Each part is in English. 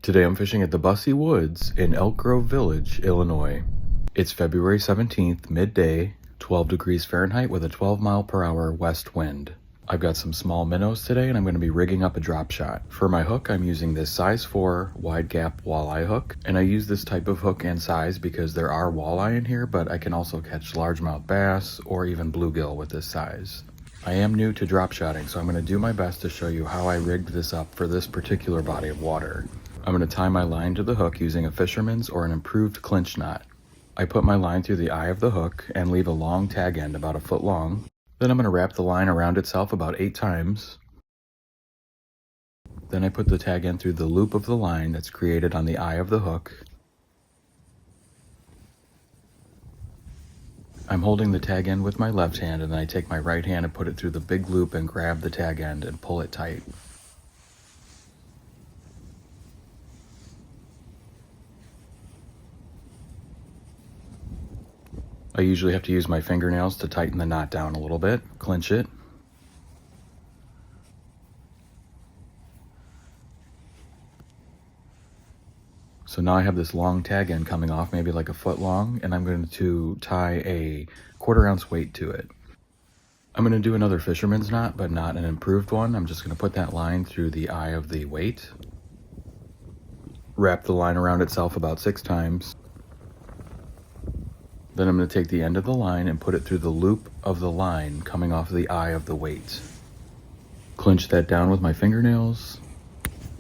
Today I'm fishing at the Bussy Woods in Elk Grove Village, Illinois. It's February 17th, midday, 12 degrees Fahrenheit with a 12-mile-per-hour west wind. I've got some small minnows today and I'm going to be rigging up a drop shot. For my hook, I'm using this size 4 wide gap walleye hook, and I use this type of hook and size because there are walleye in here, but I can also catch largemouth bass or even bluegill with this size. I am new to drop shotting, so I'm going to do my best to show you how I rigged this up for this particular body of water. I'm going to tie my line to the hook using a fisherman's or an improved clinch knot. I put my line through the eye of the hook and leave a long tag end about 1 foot long. Then I'm going to wrap the line around itself about 8 times. Then I put the tag end through the loop of the line that's created on the eye of the hook. I'm holding the tag end with my left hand, and then I take my right hand and put it through the big loop and grab the tag end and pull it tight. I usually have to use my fingernails to tighten the knot down a little bit, clinch it. So now I have this long tag end coming off, maybe like 1 foot long, and I'm going to tie a 1/4 ounce weight to it. I'm going to do another fisherman's knot, but not an improved one. I'm just going to put that line through the eye of the weight. Wrap the line around itself about 6 times. Then I'm going to take the end of the line and put it through the loop of the line coming off the eye of the weight. Clinch that down with my fingernails.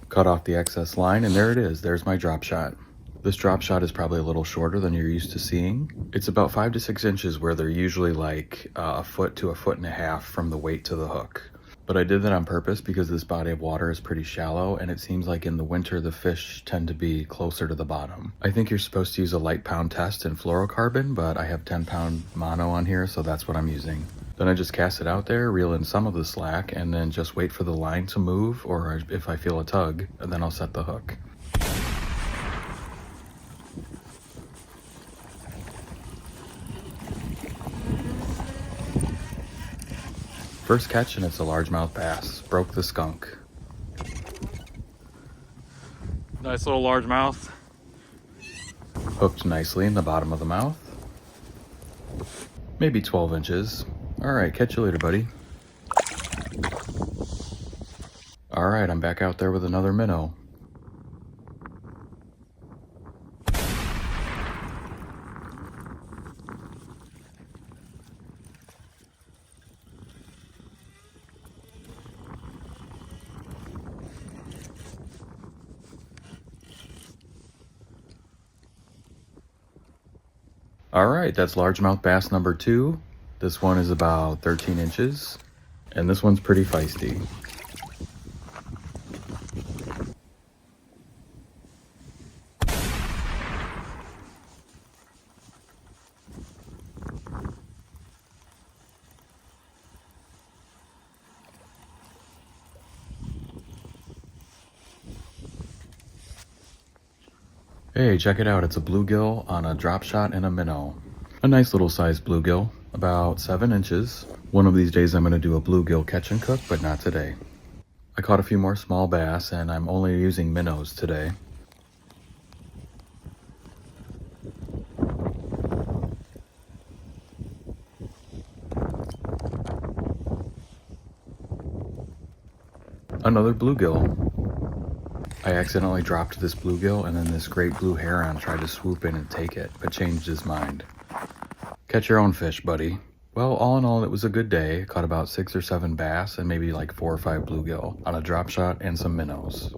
Cut off the excess line, and there it is. There's my drop shot. This drop shot is probably a little shorter than you're used to seeing. It's about 5 to 6 inches where they're usually like 1 foot to 1.5 feet from the weight to the hook. But I did that on purpose because this body of water is pretty shallow, and it seems like in the winter the fish tend to be closer to the bottom. I think you're supposed to use a light pound test in fluorocarbon, but I have 10-pound mono on here, so that's what I'm using. Then I just cast it out there, reel in some of the slack, and then just wait for the line to move, or if I feel a tug, and then I'll set the hook. First catch, and it's a largemouth bass. Broke the skunk. Nice little largemouth. Hooked nicely in the bottom of the mouth. Maybe 12 inches. Alright, catch you later, buddy. Alright, I'm back out there with another minnow. Alright, that's largemouth bass number 2. This one is about 13 inches, and this one's pretty feisty. Hey, check it out. It's a bluegill on a drop shot and a minnow. A nice little sized bluegill, about 7 inches. One of these days I'm going to do a bluegill catch and cook, but not today. I caught a few more small bass, and I'm only using minnows today. Another bluegill. I accidentally dropped this bluegill, and then this great blue heron tried to swoop in and take it, but changed his mind. Catch your own fish, buddy. Well, all in all, it was a good day. Caught about 6 or 7 bass and maybe like 4 or 5 bluegill on a drop shot and some minnows.